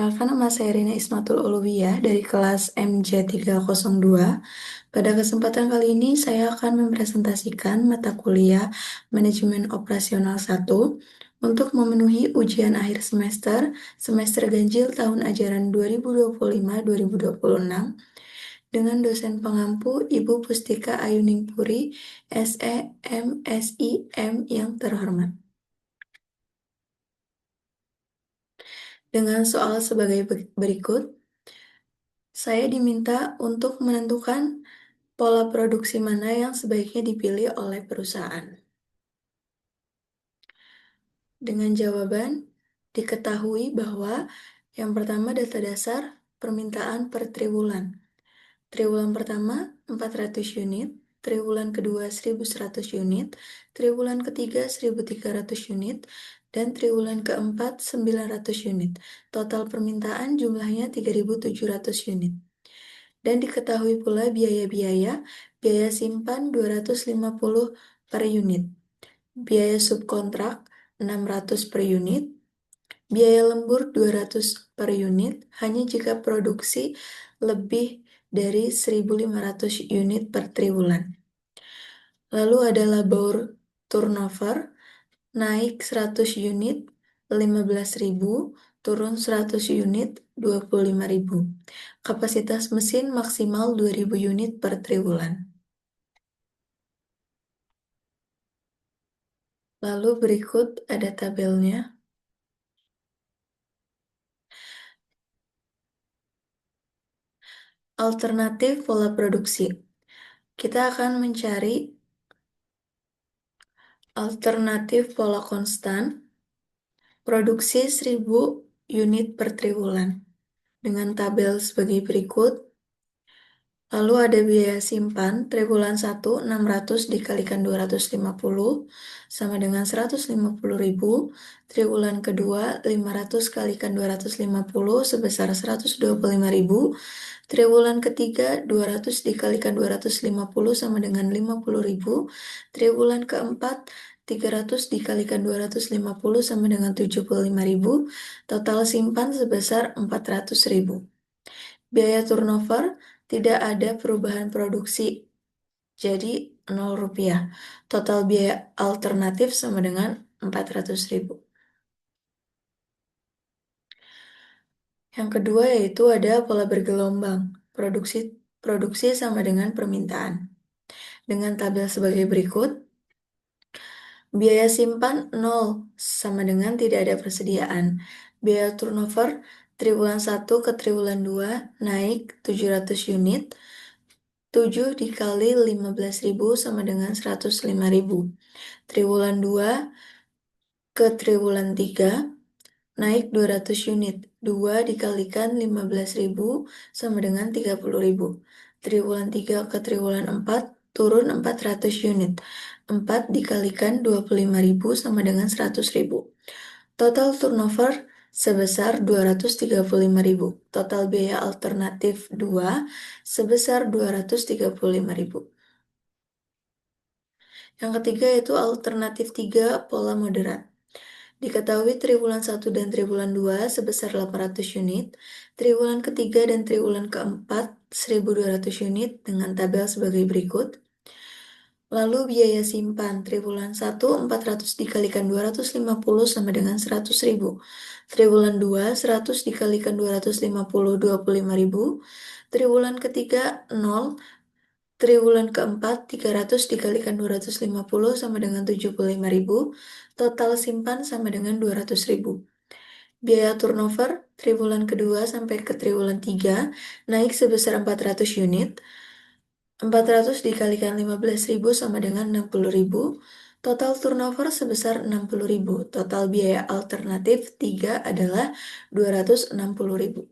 Perkenalkan, nama saya Rina Ismatul Uluwiyah dari kelas MJ302. Pada kesempatan kali ini saya akan mempresentasikan mata kuliah Manajemen Operasional 1 untuk memenuhi ujian akhir semester ganjil tahun ajaran 2025-2026 dengan dosen pengampu Ibu Pustika Ayuningpuri, SEM, SIM yang terhormat. Dengan soal sebagai berikut, saya diminta untuk menentukan pola produksi mana yang sebaiknya dipilih oleh perusahaan. Dengan jawaban, diketahui bahwa yang pertama data dasar permintaan per triwulan. Triwulan pertama 400 unit, triwulan kedua 1.100 unit, triwulan ketiga 1.300 unit, dan triwulan keempat 900 unit. Total permintaan jumlahnya 3.700 unit. Dan diketahui pula biaya simpan 250 per unit, biaya subkontrak 600 per unit, biaya lembur 200 per unit hanya jika produksi lebih dari 1.500 unit per triwulan. Lalu ada labor turnover, naik 100 unit 15.000, turun 100 unit 25.000. Kapasitas mesin maksimal 2.000 unit per triwulan. Lalu berikut ada tabelnya. Alternatif pola produksi. Kita akan mencari alternatif pola konstan, produksi 1.000 unit per triwulan. Dengan tabel sebagai berikut. Lalu ada biaya simpan, triwulan 1 600 dikalikan 250 sama dengan 150.000. Triwulan kedua 500 kalikan 250 sebesar 125.000. Triwulan ketiga 200 dikalikan 250 sama dengan 50.000. Triwulan keempat 300 dikalikan 250 sama dengan 75.000. Total simpan sebesar 400.000. Biaya turnover tidak ada perubahan produksi, jadi 0 rupiah. Total biaya alternatif sama dengan 400.000. Yang kedua yaitu ada pola bergelombang. Produksi sama dengan permintaan. Dengan tabel sebagai berikut. Biaya simpan 0 sama dengan tidak ada persediaan. Biaya turnover triwulan 1 ke triwulan 2 naik 700 unit. 7 dikali 15.000 sama dengan 105.000. Triwulan 2 ke triwulan 3 naik 200 unit. 2 dikalikan 15.000 sama dengan 30.000. Triwulan 3 ke triwulan 4 turun 400 unit. 4 dikalikan 25.000 sama dengan 100.000. Total turnover sebesar 235.000. Total biaya alternatif 2 sebesar 235.000. Yang ketiga yaitu alternatif 3 pola moderat. Diketahui triwulan 1 dan triwulan 2 sebesar 800 unit, triwulan ketiga dan triwulan keempat 1.200 unit dengan tabel sebagai berikut. Lalu biaya simpan triwulan 1 400 dikalikan 250 sama dengan 100.000. Triwulan 2 100 dikalikan 250 25.000. Triwulan ketiga 0. Triwulan keempat 300 dikalikan 250 sama dengan 75.000. Total simpan sama dengan 200.000. Biaya turnover triwulan kedua sampai ke triwulan 3 naik sebesar 400 unit. 400 dikalikan 15.000 sama dengan 60.000. Total turnover sebesar 60.000. Total biaya alternatif 3 adalah 260.000.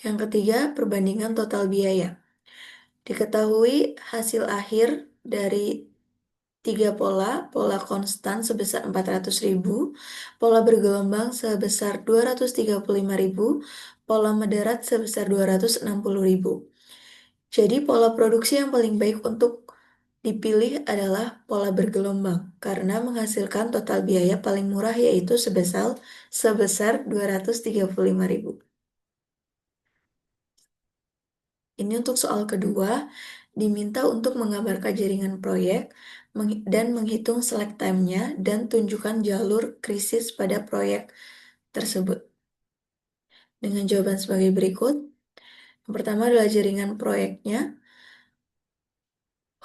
Yang ketiga, perbandingan total biaya. Diketahui hasil akhir dari 3 pola konstan sebesar 400.000, pola bergelombang sebesar 235.000, pola moderat sebesar 260.000. Jadi pola produksi yang paling baik untuk Dipilih adalah pola bergelombang karena menghasilkan total biaya paling murah yaitu sebesar 235.000. Ini untuk soal kedua, diminta untuk menggambarkan jaringan proyek dan menghitung slack time-nya dan tunjukkan jalur krisis pada proyek tersebut. Dengan jawaban sebagai berikut. Yang pertama adalah jaringan proyeknya.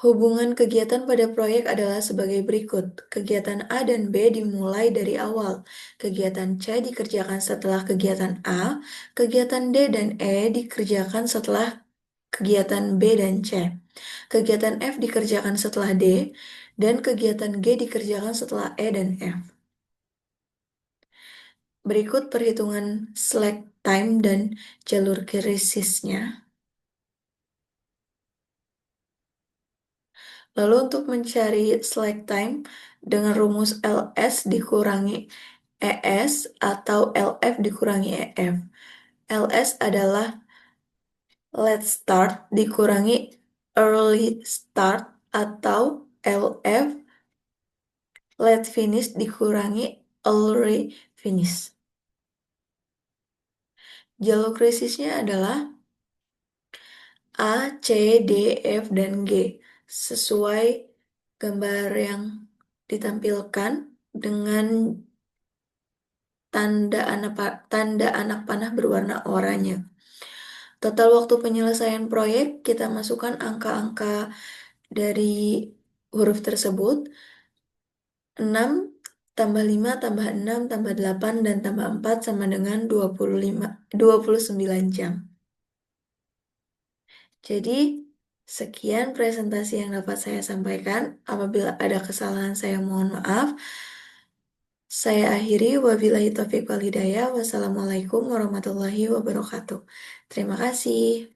Hubungan kegiatan pada proyek adalah sebagai berikut. Kegiatan A dan B dimulai dari awal. Kegiatan C dikerjakan setelah kegiatan A. Kegiatan D dan E dikerjakan setelah kegiatan B dan C. Kegiatan F dikerjakan setelah D. Dan kegiatan G dikerjakan setelah E dan F. Berikut perhitungan slack time dan jalur krisisnya. Lalu untuk mencari slack time dengan rumus LS dikurangi ES atau LF dikurangi EF. LS adalah late start dikurangi early start atau LF late finish dikurangi early finish. Jalur krisisnya adalah A, C, D, F, dan G. Sesuai gambar yang ditampilkan dengan tanda anak panah berwarna oranye. Total waktu penyelesaian proyek, kita masukkan angka-angka dari huruf tersebut. 6 tambah 5 tambah 6 tambah 8 dan tambah 4 sama dengan 29 jam. Jadi, sekian presentasi yang dapat saya sampaikan. Apabila ada kesalahan, saya mohon maaf. Saya akhiri, wabillahi taufiq wal hidayah. Wassalamualaikum warahmatullahi wabarakatuh. Terima kasih.